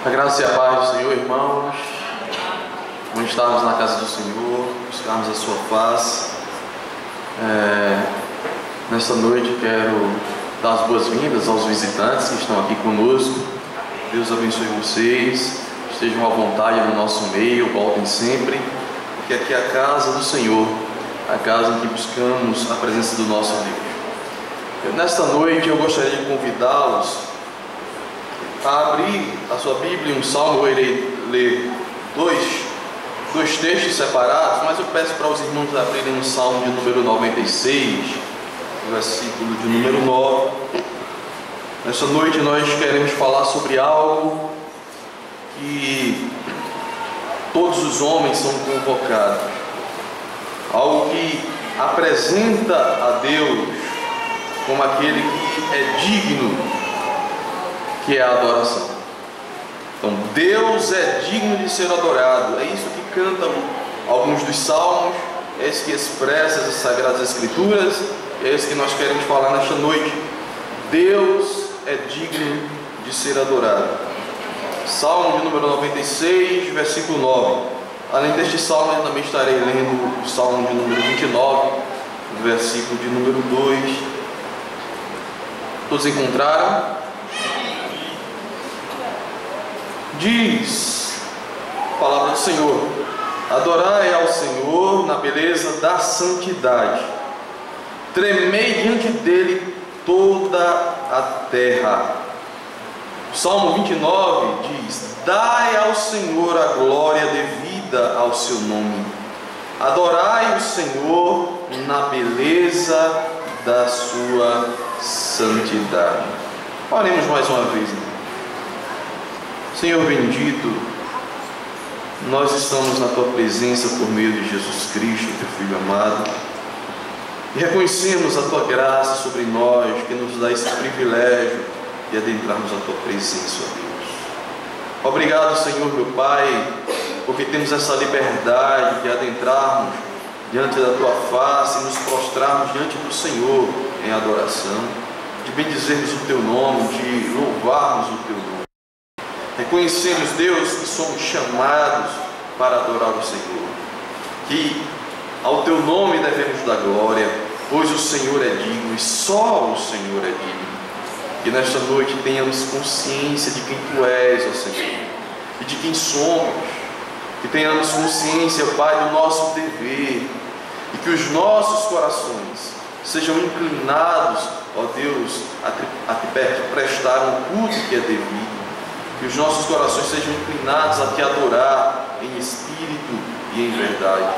A graça e a paz do Senhor, irmãos. Vamos estarmos na casa do Senhor, buscarmos a sua face. Nesta noite quero dar as boas-vindas aos visitantes que estão aqui conosco. Deus abençoe vocês, estejam à vontade no nosso meio, voltem sempre, porque aqui é a casa do Senhor, a casa em que buscamos a presença do nosso Deus. Nesta noite eu gostaria de convidá-los a abrir a sua Bíblia em um salmo. Eu irei ler dois textos separados, mas eu peço para os irmãos abrirem no salmo de número 96, versículo de número 9. Nessa noite nós queremos falar sobre algo que todos os homens são convocados, algo que apresenta a Deus como aquele que é digno, que é a adoração. Então, Deus é digno de ser adorado. É isso que cantam alguns dos salmos, é isso que expressa as Sagradas Escrituras, é isso que nós queremos falar nesta noite. Deus é digno de ser adorado. Salmo de número 96, versículo 9. Além deste salmo, eu também estarei lendo o salmo de número 29, versículo de número 2. Todos encontraram? Diz a palavra do Senhor: adorai ao Senhor na beleza da santidade, tremei diante dele toda a terra. O Salmo 29 diz: dai ao Senhor a glória devida ao seu nome, adorai o Senhor na beleza da sua santidade. Oremos mais uma vez. Senhor bendito, nós estamos na Tua presença por meio de Jesus Cristo, Teu Filho amado, e reconhecemos a Tua graça sobre nós, que nos dá esse privilégio de adentrarmos a Tua presença, ó Deus. Obrigado, Senhor, meu Pai, porque temos essa liberdade de adentrarmos diante da Tua face e nos prostrarmos diante do Senhor em adoração, de bendizermos o Teu nome, de louvarmos o Teu nome. Reconhecemos, Deus, que somos chamados para adorar o Senhor, que ao Teu nome devemos dar glória, pois o Senhor é digno e só o Senhor é digno. Que nesta noite tenhamos consciência de quem Tu és, ó Senhor, e de quem somos. Que tenhamos consciência, Pai, do nosso dever, e que os nossos corações sejam inclinados, ó Deus, a Te prestar um culto que é devido. Que os nossos corações sejam inclinados a Te adorar em espírito e em verdade.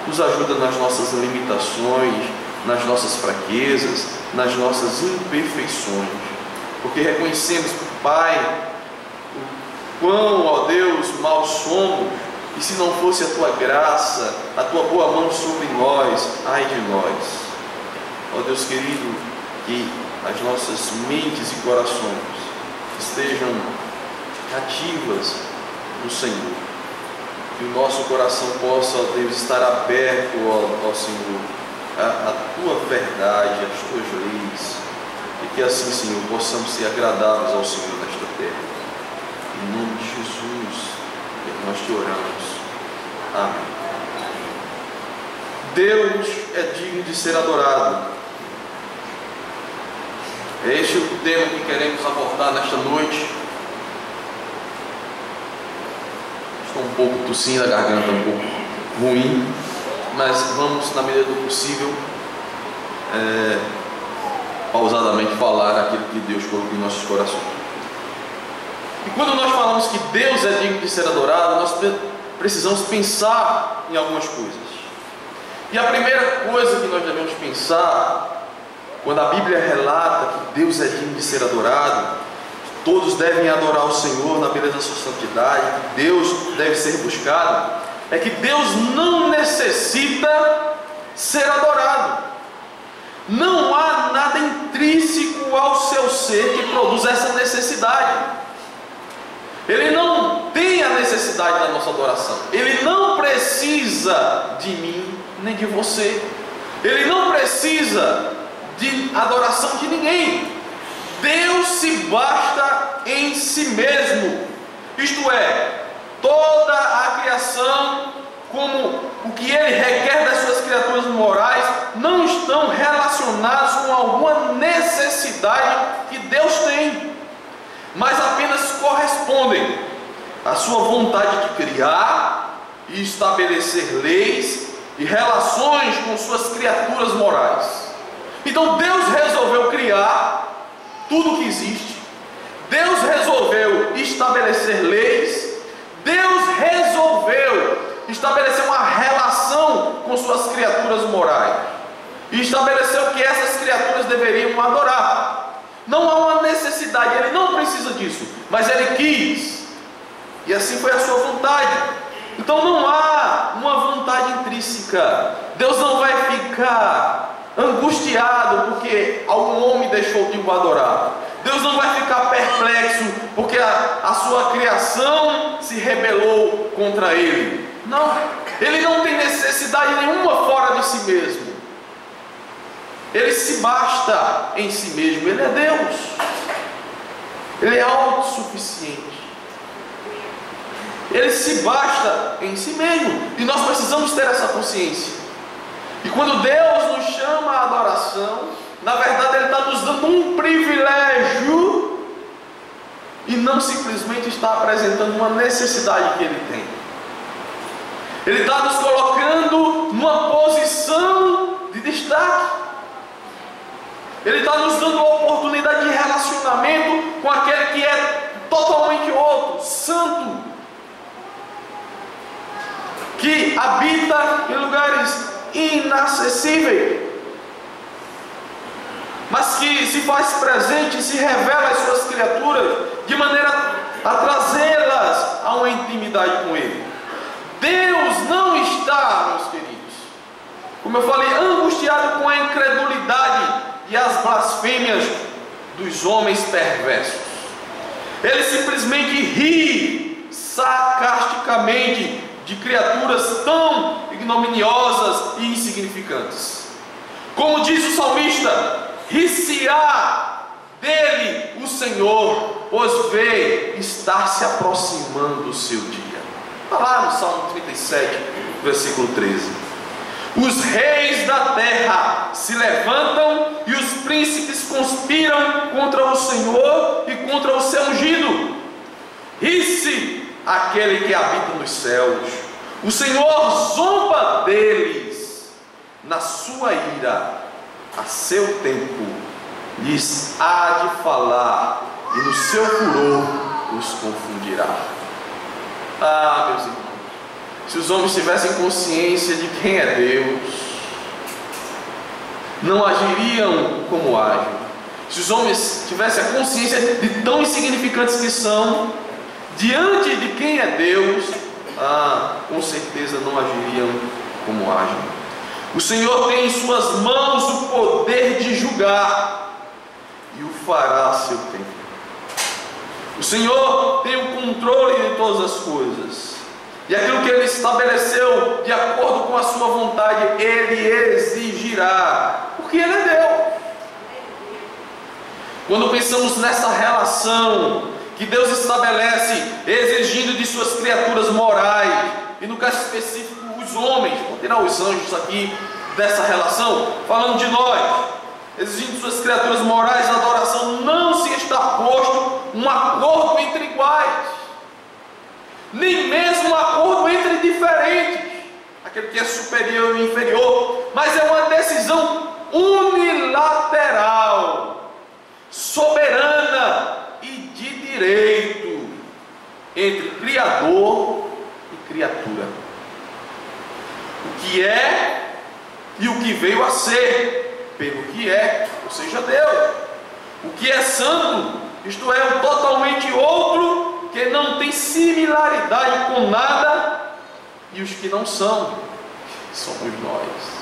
Nos ajuda nas nossas limitações, nas nossas fraquezas, nas nossas imperfeições. Porque reconhecemos, Pai, o quão, ó Deus, mal somos. E se não fosse a Tua graça, a Tua boa mão sobre nós, ai de nós. Ó Deus querido, que as nossas mentes e corações estejam cativas no Senhor, que o nosso coração possa, ó Deus, estar aberto ao Senhor, a Tua verdade, as Tuas leis, e que assim, Senhor, possamos ser agradáveis ao Senhor nesta terra. Em nome de Jesus é que nós Te oramos. Amém. Deus é digno de ser adorado. Este é o tema que queremos abordar nesta noite. Um pouco tossindo, a garganta um pouco ruim, mas vamos, na medida do possível, pausadamente falar aquilo que Deus colocou em nossos corações. E quando nós falamos que Deus é digno de ser adorado, nós precisamos pensar em algumas coisas. E a primeira coisa que nós devemos pensar, quando a Bíblia relata que Deus é digno de ser adorado, todos devem adorar o Senhor na beleza da sua santidade, Deus deve ser buscado, é que Deus não necessita ser adorado. Não há nada intrínseco ao seu ser que produza essa necessidade. Ele não tem a necessidade da nossa adoração. Ele não precisa de mim nem de você. Ele não precisa de adoração de ninguém. Deus se basta em si mesmo. isto é, toda a criação, como o que Ele requer das suas criaturas morais, não estão relacionados com alguma necessidade que Deus tem, mas apenas correspondem à sua vontade de criar e estabelecer leis e relações com suas criaturas morais. Então Deus resolveu criar tudo que existe, Deus resolveu estabelecer leis, Deus resolveu estabelecer uma relação com suas criaturas morais e estabeleceu que essas criaturas deveriam adorar. Não há uma necessidade, Ele não precisa disso, mas Ele quis, e assim foi a sua vontade. Então não há uma vontade intrínseca. Deus não vai ficar angustiado porque algum homem deixou de o adorar. Deus não vai ficar perplexo porque a sua criação se rebelou contra Ele. Não, Ele não tem necessidade nenhuma fora de si mesmo. Ele se basta em si mesmo. Ele é Deus. Ele é autossuficiente. Ele se basta em si mesmo. E nós precisamos ter essa consciência. E quando Deus nos chama à adoração, na verdade Ele está nos dando um privilégio e não simplesmente está apresentando uma necessidade que Ele tem. Ele está nos colocando numa posição de destaque. Ele está nos dando a oportunidade de relacionamento com aquele que é totalmente outro, santo, que habita em lugares inacessíveis, mas que se faz presente e se revela às suas criaturas de maneira a trazê-las a uma intimidade com Ele. Deus não está, meus queridos, como eu falei, angustiado com a incredulidade e as blasfêmias dos homens perversos. Ele simplesmente ri sarcasticamente de criaturas tão ignominiosas e insignificantes. Como diz o salmista, ri-se-á dele o Senhor, pois vê estar se aproximando o seu dia. Está lá no Salmo 37, versículo 13. Os reis da terra se levantam e os príncipes conspiram contra o Senhor e contra o seu ungido. Ri-se aquele que habita nos céus. O Senhor zomba deles. Na sua ira, a seu tempo, lhes há de falar, e no seu furor os confundirá. Ah, meus irmãos, se os homens tivessem consciência de quem é Deus, não agiriam como agem. Se os homens tivessem a consciência de tão insignificantes que são, diante de quem é Deus, com certeza não agiriam como agem. O Senhor tem em suas mãos o poder de julgar, e o fará a seu tempo. O Senhor tem o controle de todas as coisas, e aquilo que Ele estabeleceu de acordo com a sua vontade, Ele exigirá, porque Ele é Deus. Quando pensamos nessa relação que Deus estabelece, exigindo de suas criaturas morais, e no caso específico os homens, vou tirar os anjos aqui dessa relação, falando de nós, exigindo de suas criaturas morais, a adoração não se está posto um acordo entre iguais, nem mesmo um acordo entre diferentes, aquele que é superior e inferior, mas é uma decisão unilateral, soberana e de direito entre Criador e criatura. O que é e o que veio a ser, pelo que é, ou seja, Deus. O que é santo, isto é, o totalmente outro, que não tem similaridade com nada, e os que não são, somos nós.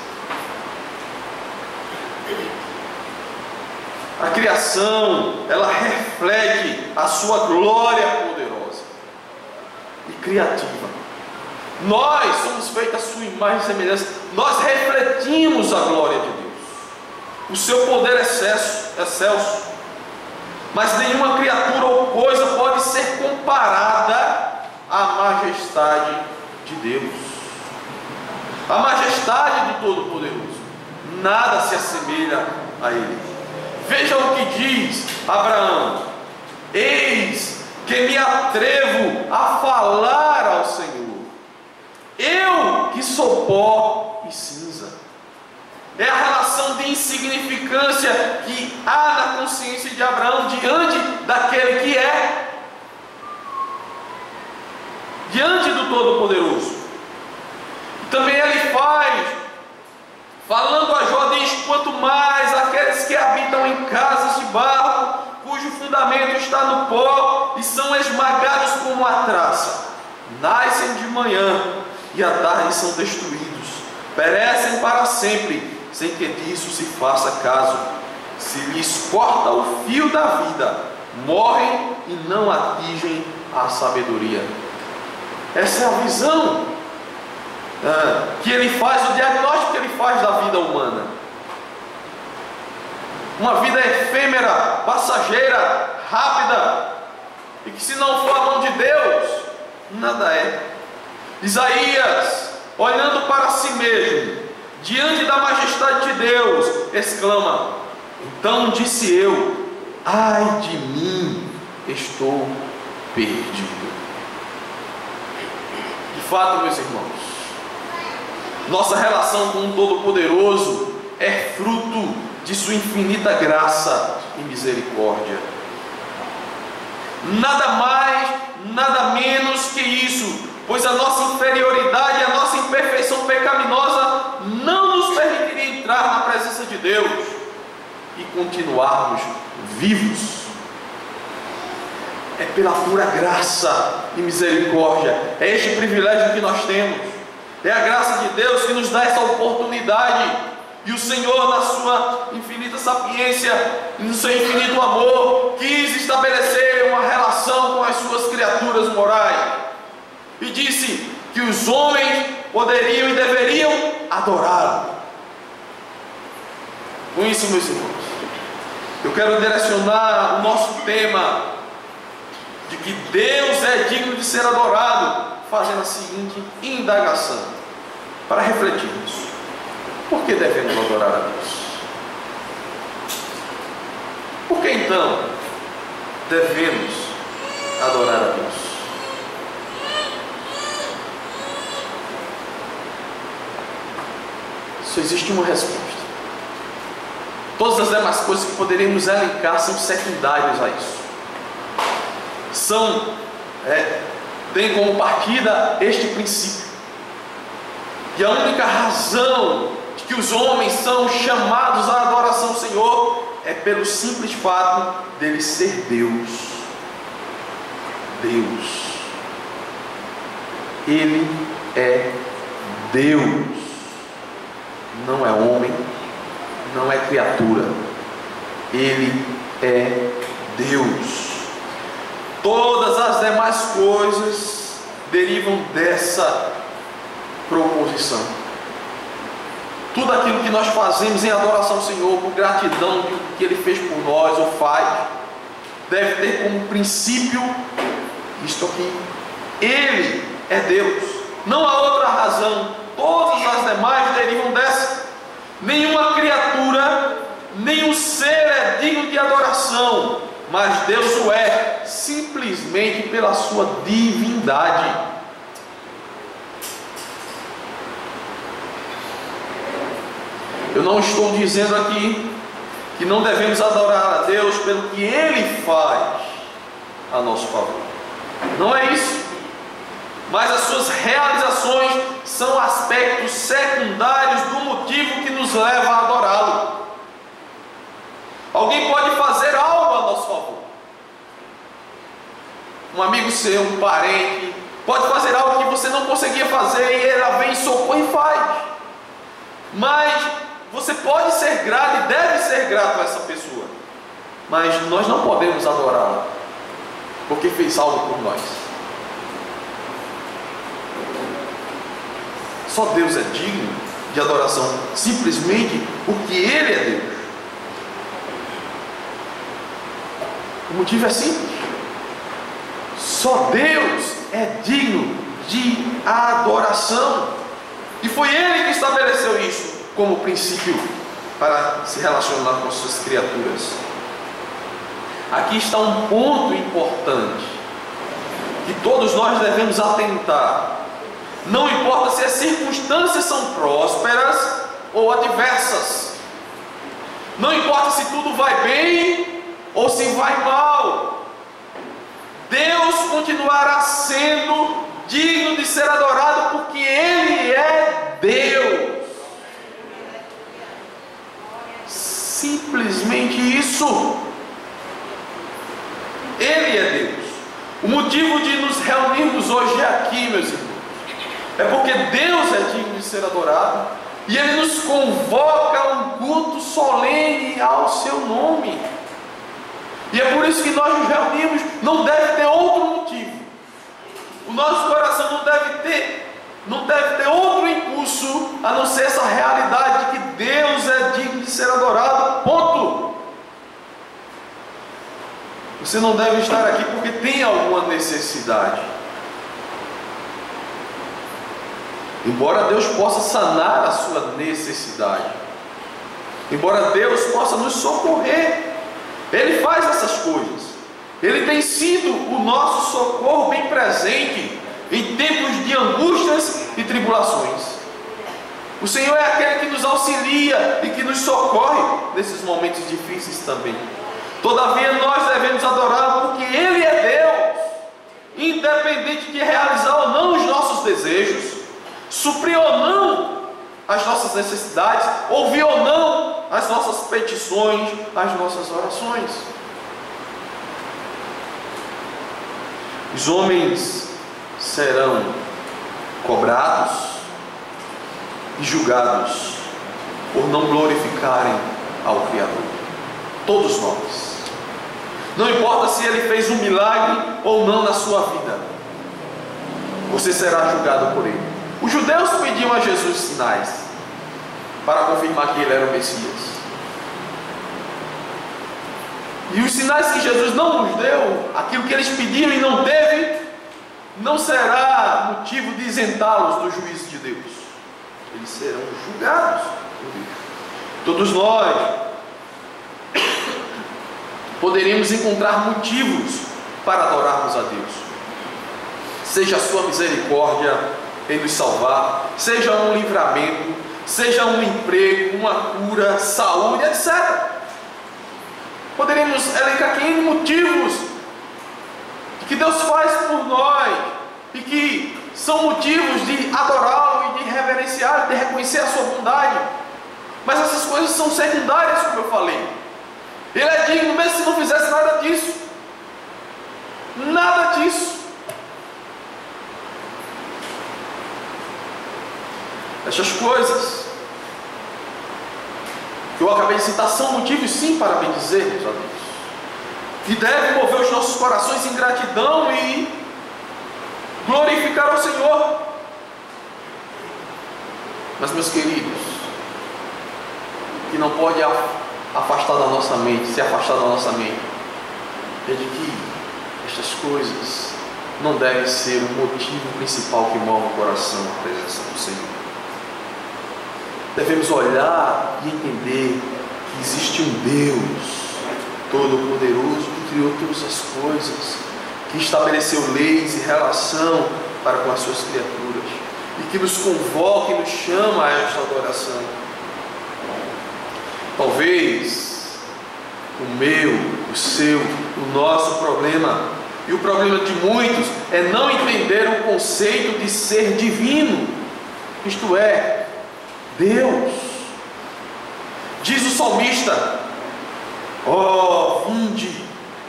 A criação, ela reflete a sua glória poderosa e criativa. Nós somos feitos à sua imagem e semelhança. Nós refletimos a glória de Deus. O seu poder é excelso. Mas nenhuma criatura ou coisa pode ser comparada à majestade de Deus. A majestade do Todo-Poderoso, nada se assemelha a Ele. Veja o que diz Abraão: eis que me atrevo a falar ao Senhor, eu que sou pó e cinza. É a relação de insignificância que há na consciência de Abraão diante daquele que é, diante do Todo-Poderoso. Também ele faz, falando a Jó, diz: quanto mais aqueles que habitam em casas de barro, cujo fundamento está no pó e são esmagados como a traça, nascem de manhã e à tarde são destruídos, perecem para sempre, sem que disso se faça caso. Se lhes corta o fio da vida, morrem e não atingem a sabedoria. Essa é a visão que ele faz, o diagnóstico que ele faz da vida humana. Uma vida efêmera, passageira, rápida, e que se não for a mão de Deus, nada é. Isaías, olhando para si mesmo, diante da majestade de Deus, exclama: então disse eu, ai de mim, estou perdido. De fato, meus irmãos, nossa relação com o Todo-Poderoso é fruto de sua infinita graça e misericórdia. Nada mais, nada menos que isso, pois a nossa inferioridade e a nossa imperfeição pecaminosa não nos permitiria entrar na presença de Deus e continuarmos vivos. É pela pura graça e misericórdia, é este privilégio que nós temos. É a graça de Deus que nos dá essa oportunidade. E o Senhor, na sua infinita sapiência e no seu infinito amor, quis estabelecer uma relação com as suas criaturas morais. E disse que os homens poderiam e deveriam adorá-lo. Com isso, meus irmãos, eu quero direcionar o nosso tema de que Deus é digno de ser adorado, fazendo a seguinte indagação, para refletirmos: por que devemos adorar a Deus? Por que então devemos adorar a Deus? Só existe uma resposta. Todas as demais coisas que poderíamos elencar são secundárias a isso. Tem como partida este princípio. E a única razão de que os homens são chamados à adoração ao Senhor é pelo simples fato dele ser Deus. Deus. Ele é Deus. Não é homem, não é criatura. Ele é Deus. Todas as demais coisas derivam dessa proposição. Tudo aquilo que nós fazemos em adoração ao Senhor, por gratidão do que Ele fez por nós ou faz, deve ter como princípio isto aqui: Ele é Deus. Não há outra razão. Todas as demais derivam dessa. Nenhuma criatura, nenhum ser é digno de adoração, mas Deus o é simplesmente pela sua divindade. Eu não estou dizendo aqui que não devemos adorar a Deus pelo que Ele faz a nosso favor. Não é isso. Mas as suas realizações são aspectos secundários do motivo que nos leva a adorá-lo. Alguém pode fazer algo a nosso favor. Um amigo seu, um parente, pode fazer algo que você não conseguia fazer e ela vem, socorre e faz. Mas você pode ser grato e deve ser grato a essa pessoa. Mas nós não podemos adorá-la porque fez algo por nós. Só Deus é digno de adoração, simplesmente porque Ele é Deus. O motivo é simples. Só Deus é digno de adoração. E foi Ele que estabeleceu isso como princípio para se relacionar com suas criaturas. Aqui está um ponto importante que todos nós devemos atentar. Não importa se as circunstâncias são prósperas ou adversas. Não importa se tudo vai bem ou se vai mal. Deus continuará sendo digno de ser adorado porque Ele é Deus. Simplesmente isso. Ele é Deus. O motivo de nos reunirmos hoje aqui, meus irmãos, é porque Deus é digno de ser adorado e Ele nos convoca a um culto solene ao seu nome. E é por isso que nós nos reunimos. Não deve ter outro motivo. O nosso coração não deve ter outro impulso a não ser essa realidade de que Deus é digno de ser adorado. Ponto. Você não deve estar aqui porque tem alguma necessidade. Embora Deus possa sanar a sua necessidade, embora Deus possa nos socorrer, Ele faz essas coisas. Ele tem sido o nosso socorro bem presente em tempos de angústias e tribulações. O Senhor é aquele que nos auxilia e que nos socorre nesses momentos difíceis também. Todavia nós devemos adorá-lo porque Ele é Deus, independente de realizar ou não os nossos desejos, suprir ou não as nossas necessidades, ouvir ou não as nossas petições, as nossas orações. Os homens serão cobrados e julgados por não glorificarem ao Criador. Todos nós. Não importa se Ele fez um milagre ou não na sua vida, você será julgado por Ele. Os judeus pediam a Jesus sinais para confirmar que Ele era o Messias. E os sinais que Jesus não nos deu, aquilo que eles pediam e não teve, não será motivo de isentá-los do juízo de Deus. Eles serão julgados por Deus. Todos nós poderemos encontrar motivos para adorarmos a Deus. Seja a sua misericórdia em nos salvar, seja um livramento, seja um emprego, uma cura, saúde, etc. Poderíamos elencar aqui motivos que Deus faz por nós e que são motivos de adorá-lo e de reverenciá-lo, de reconhecer a sua bondade. Mas essas coisas são secundárias, como eu falei. Ele é digno mesmo se não fizesse nada disso. Nada disso. Essas coisas que eu acabei de citar são motivos sim para bendizermos a Deus, que devem mover os nossos corações em gratidão e glorificar ao Senhor. Mas, meus queridos, que não pode afastar da nossa mente, se afastar da nossa mente, é de que estas coisas não devem ser o motivo principal que move o coração à presença do Senhor. Devemos olhar e entender que existe um Deus Todo-Poderoso que criou todas as coisas, que estabeleceu leis e relação para com as suas criaturas e que nos convoca e nos chama a esta adoração. Talvez o meu, o seu, o nosso problema e o problema de muitos é não entender o conceito de ser divino, isto é, Deus. Diz o salmista: ó, vinde,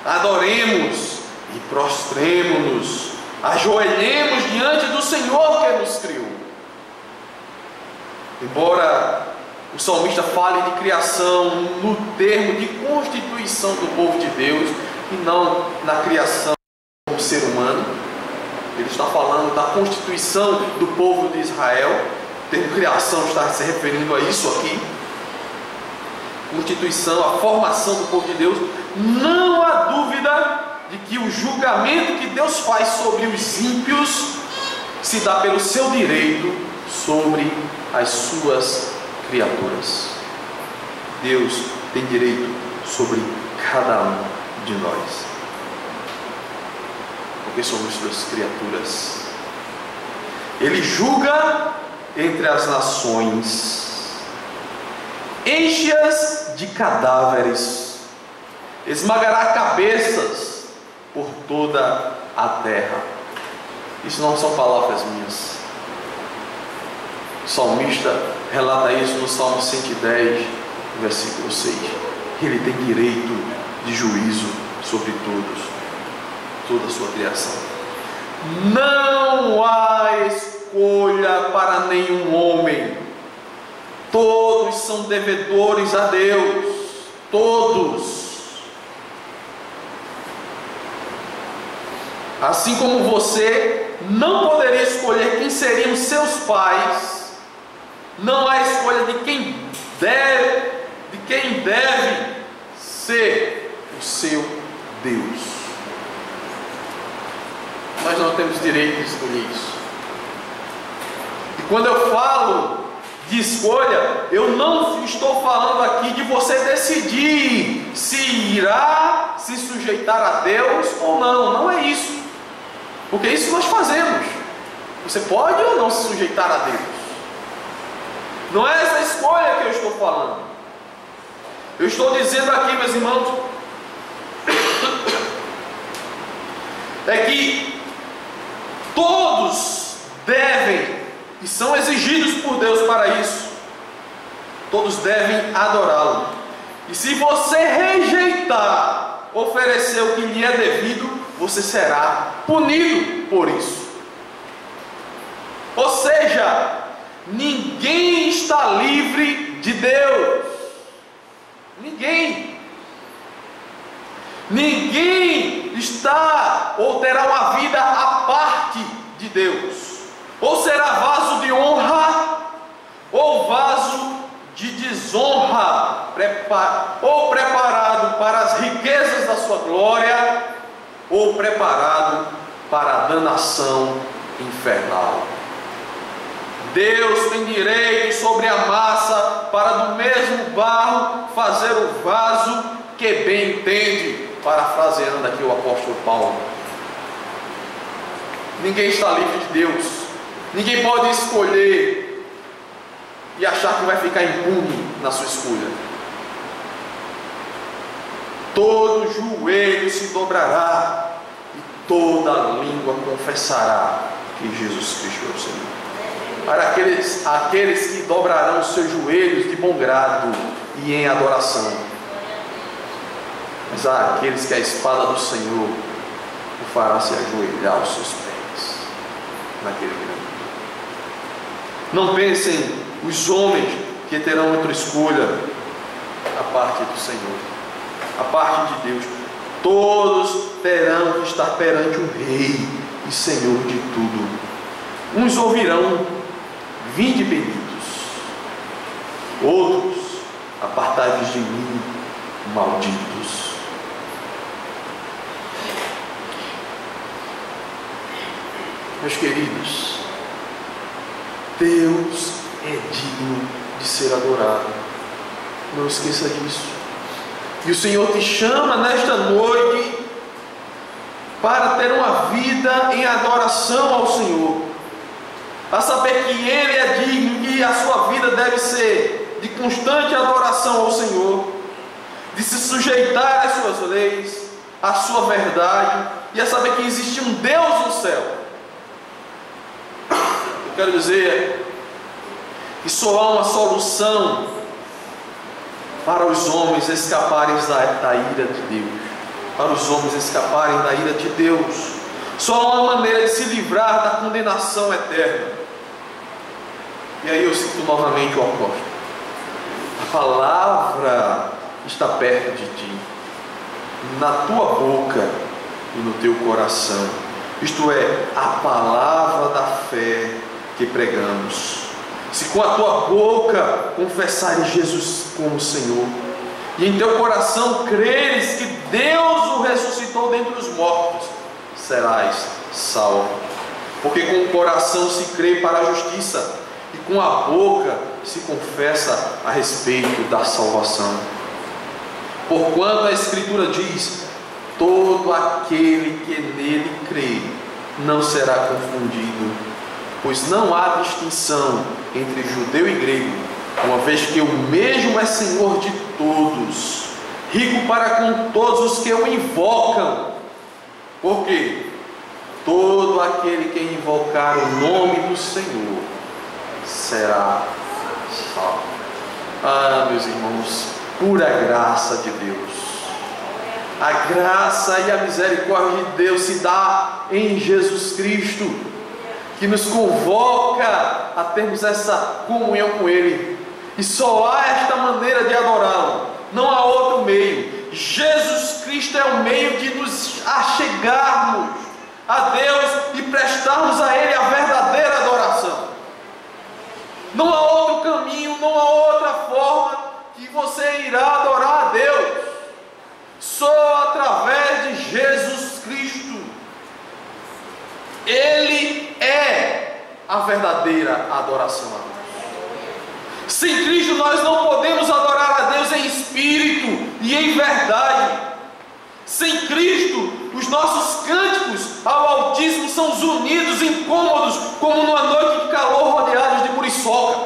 adoremos e prostremo-nos, ajoelhemos diante do Senhor que nos criou. Embora o salmista fale de criação no termo de constituição do povo de Deus e não na criação como ser humano, ele está falando da constituição do povo de Israel. O termo criação está se referindo a isso aqui. Constituição, a formação do povo de Deus. Não há dúvida de que o julgamento que Deus faz sobre os ímpios se dá pelo seu direito sobre as suas criaturas. Deus tem direito sobre cada um de nós, porque somos suas criaturas. Ele julga entre as nações, enche-as de cadáveres, esmagará cabeças por toda a terra. Isso não são palavras minhas. O salmista relata isso no Salmo 110, versículo 6. Ele tem direito de juízo sobre toda a sua criação. Não há escolha para nenhum homem. Todos são devedores a Deus. Todos. Assim como você não poderia escolher quem seriam seus pais, não há escolha de quem deve ser o seu Deus. Nós não temos direito de escolher isso. E quando eu falo de escolha, eu não estou falando aqui de você decidir se irá se sujeitar a Deus ou não. Não é isso. Porque isso nós fazemos. Você pode ou não se sujeitar a Deus. Não é essa escolha que eu estou falando. Eu estou dizendo aqui, meus irmãos, é que todos devem e são exigidos por Deus para isso. Todos devem adorá-lo. E se você rejeitar oferecer o que lhe é devido, você será punido por isso. Ou seja, ninguém está livre de Deus. Ninguém está ou terá uma vida à parte de Deus. Ou será vaso de honra, ou vaso de desonra, ou preparado para as riquezas da sua glória, ou preparado para a danação infernal. Deus tem direito sobre a massa para do mesmo barro fazer o vaso que bem entende, parafraseando aqui o apóstolo Paulo. Ninguém está livre de Deus. Ninguém pode escolher e achar que vai ficar impune na sua escolha. Todo joelho se dobrará e toda língua confessará que Jesus Cristo é o Senhor. Para aqueles que dobrarão os seus joelhos de bom grado e em adoração. Mas há aqueles que a espada do Senhor o fará se ajoelhar aos seus pés naquele grande. Não pensem os homens que terão outra escolha a parte do Senhor, a parte de Deus. Todos terão que estar perante o Rei e Senhor de tudo. Uns ouvirão: vinde benditos. Outros: apartai-vos de mim, malditos. Meus queridos, Deus é digno de ser adorado. Não esqueça disso. E o Senhor te chama nesta noite para ter uma vida em adoração ao Senhor, a saber que Ele é digno, que a sua vida deve ser de constante adoração ao Senhor, de se sujeitar às suas leis, à sua verdade, e a saber que existe um Deus no céu. Eu quero dizer que só há uma solução para os homens escaparem da ira de Deus, para os homens escaparem da ira de Deus. Só há uma maneira de se livrar da condenação eterna. E aí eu cito novamente o apóstolo: a palavra está perto de ti, na tua boca e no teu coração, isto é, a palavra da fé que pregamos. Se com a tua boca confessares Jesus como Senhor, e em teu coração creres que Deus o ressuscitou ressuscitou dentre os mortos, serás salvo. Porque com o coração se crê para a justiça, e com a boca se confessa a respeito da salvação. Porquanto a Escritura diz: todo aquele que nele crê não será confundido, pois não há distinção entre judeu e grego, uma vez que o mesmo é Senhor de todos, rico para com todos os que o invocam. Porque todo aquele que invocar o nome do Senhor será salvo. Ah, meus irmãos, pura graça de Deus. A graça e a misericórdia de Deus se dá em Jesus Cristo, que nos convoca a termos essa comunhão com Ele. E só há esta maneira de adorá-lo, não há outro meio. Jesus Cristo é o meio de nos achegarmos a Deus e prestarmos a Ele a verdadeira adoração. Não há outro caminho, não há outra forma que você irá adorar a Deus, só através de Jesus Cristo. Ele é a verdadeira adoração a Deus. Sem Cristo nós não podemos adorar a Deus em espírito e em verdade. Sem Cristo, os nossos cânticos ao Altíssimo são zunidos incômodos, como numa noite de calor rodeados de muriçoca.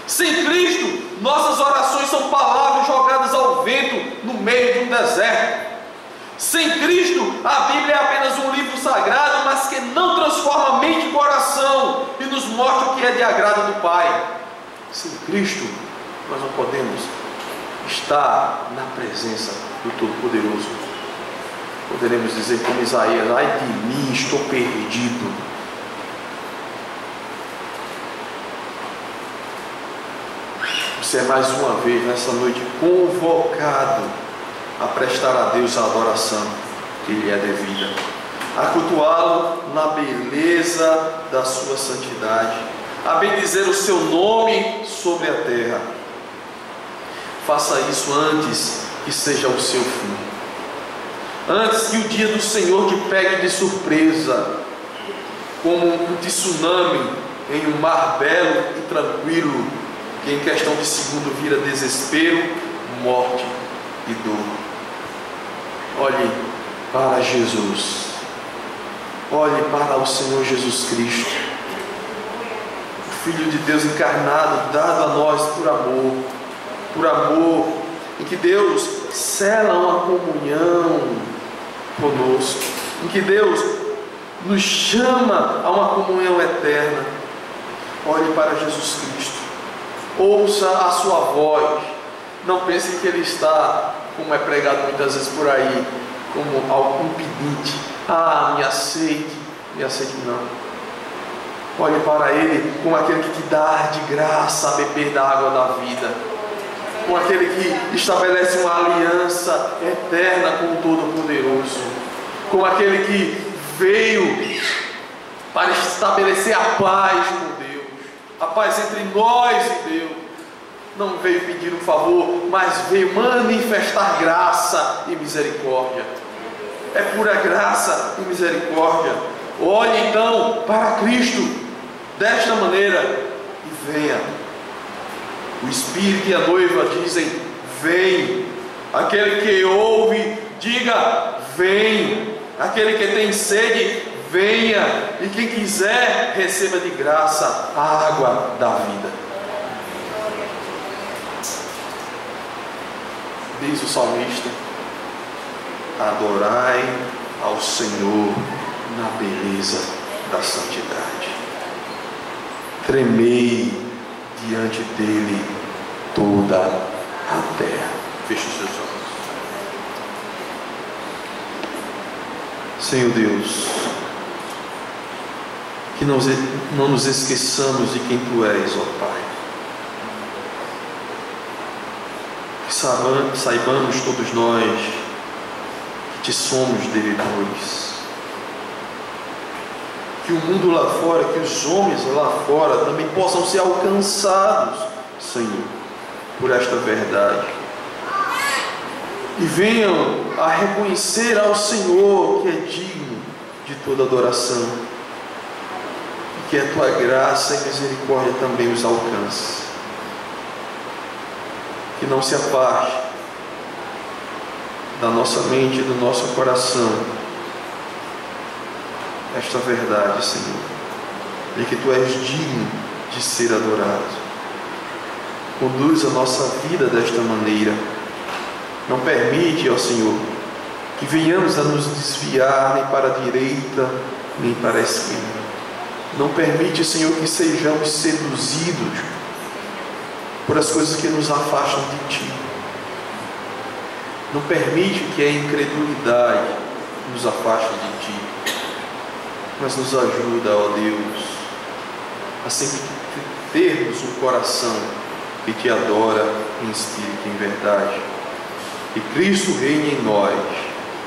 Sem Cristo, nossas orações são palavras jogadas ao vento no meio de um deserto. Sem Cristo, a Bíblia é apenas um livro sagrado, mas que não transforma mente e coração e nos mostra o que é de agrado do Pai. Sem Cristo, nós não podemos estar na presença do Todo-Poderoso. Poderemos dizer como Isaías: ai de mim, estou perdido. Você é mais uma vez nessa noite convocado a prestar a Deus a adoração que lhe é devida, a cultuá-lo na beleza da sua santidade, a bendizer o seu nome sobre a terra. Faça isso antes que seja o seu fim, antes que o dia do Senhor te pegue de surpresa, como um tsunami em um mar belo e tranquilo, que em questão de segundo vira desespero, morte e dor. Olhe para Jesus, olhe para o Senhor Jesus Cristo, o Filho de Deus encarnado, dado a nós por amor, em que Deus sela uma comunhão conosco, em que Deus nos chama a uma comunhão eterna. Olhe para Jesus Cristo, ouça a sua voz, não pense que Ele está, como é pregado muitas vezes por aí, como algum pedinte: ah, me aceite não. Olhe para Ele como aquele que te dá de graça a beber da água da vida, como aquele que estabelece uma aliança eterna com o Todo-Poderoso, como aquele que veio para estabelecer a paz com Deus, a paz entre nós e Deus. Não veio pedir um favor, mas veio manifestar graça e misericórdia. É pura graça e misericórdia. Olhe então para Cristo desta maneira e venha. O Espírito e a noiva dizem: vem. Aquele que ouve, diga: vem. Aquele que tem sede, venha. E quem quiser, receba de graça a água da vida. Diz o salmista: adorai ao Senhor na beleza da santidade, tremei diante dele toda a terra. Feche os seus olhos. Senhor Deus, que não nos esqueçamos de quem Tu és, ó Pai. Que saibamos todos nós que Te somos devedores. Que o mundo lá fora, que os homens lá fora também possam ser alcançados, Senhor, por esta verdade. e venham a reconhecer ao Senhor que é digno de toda adoração, e que a tua graça e misericórdia também os alcance. Que não se aparte da nossa mente e do nosso coração esta verdade, Senhor, de que tu és digno de ser adorado. Conduz a nossa vida desta maneira. Não permite, ó Senhor, que venhamos a nos desviar nem para a direita, nem para a esquerda. Não permite, Senhor, que sejamos seduzidos por as coisas que nos afastam de Ti. Não permite que a incredulidade nos afaste de Ti, mas nos ajuda, ó Deus, a sempre termos um coração que Te adora em espírito e em verdade. Que Cristo reine em nós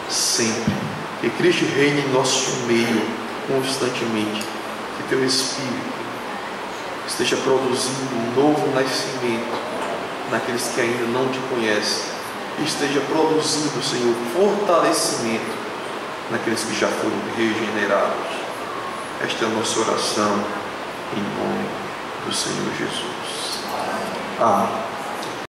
sempre. Que Cristo reine em nosso meio constantemente. Que Teu Espírito esteja produzindo um novo nascimento naqueles que ainda não Te conhecem. E esteja produzindo, Senhor, fortalecimento naqueles que já foram regenerados. Esta é a nossa oração em nome do Senhor Jesus. Amém.